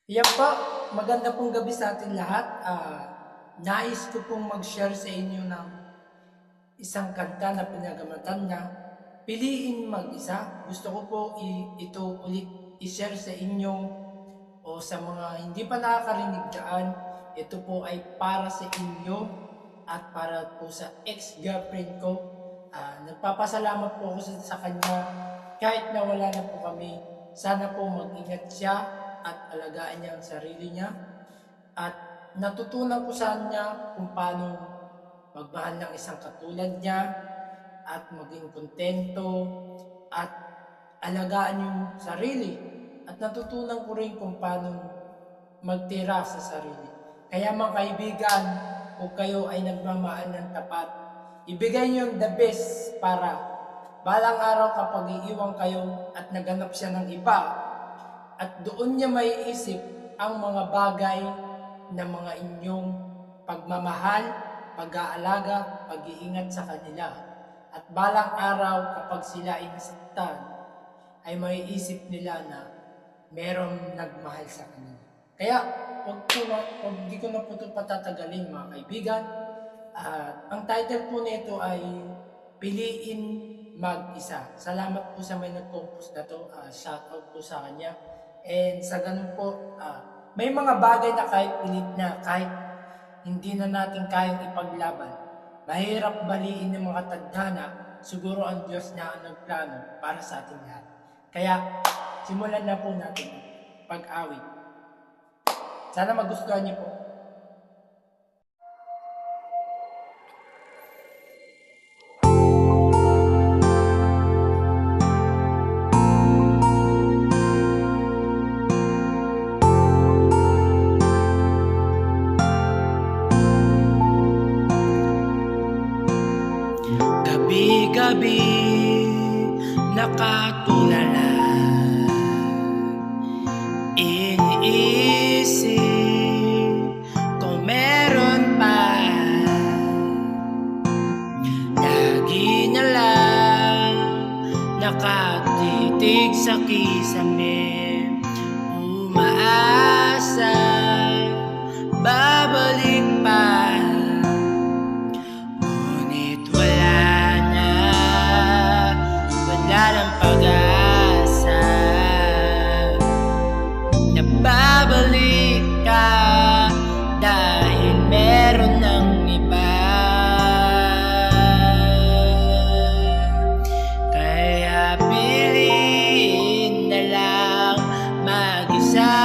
Yan po, maganda pong gabi sa atin lahat. Nais ko pong mag-share sa inyo ng isang kanta na pinagamatan na Piliin Mag-isa. Gusto ko po ito ulit i-share sa inyo o sa mga hindi pa nakakarinig dyan. Ito po ay para sa inyo at para po sa ex-girlfriend ko. Nagpapasalamat po ako sa kanya kahit na wala na po kami. Sana po mag-ingat siya at alagaan niya ang sarili niya. At natutunan ko sa kanya kung paano magmahal ng isang katulad niya at maging kontento at alagaan yung sarili. At natutunan ko rin kung paano magtira sa sarili. Kaya mga kaibigan, kung kayo ay nagmamahal ng tapat, ibigay niyo yung the best para balang araw kapag iiwan kayo at naganap siya ng iba, at doon niya may isip ang mga bagay na mga inyong pagmamahal, pag-aalaga, pag-iingat sa kanila. At balang araw kapag sila ay nasaktan, ay may isip nila na merong nagmahal sa kanila. Kaya hindi ko na po ito patatagalin mga kaibigan. Ang title po nito ay Piliin Mag-isa. Salamat po sa may nag-compose na to. Shoutout po sa kanya. And sa ganun po, may mga bagay na kahit pilit na, kahit hindi na natin kayang ipaglaban, mahirap baliin ng mga tadhana, siguro ang Diyos na ang nagplano para sa ating lahat. Kaya, simulan na po natin pag-awit. Sana magustuhan niyo po. Gabi-gabi nakatulala, iniisip kung meron pa. Lagi na lang nakatitig sa kisame, umaasa babalik pa. Ng pag-asa na babalik ka dahil meron ng iba. Kaya piliin na lang mag-isa.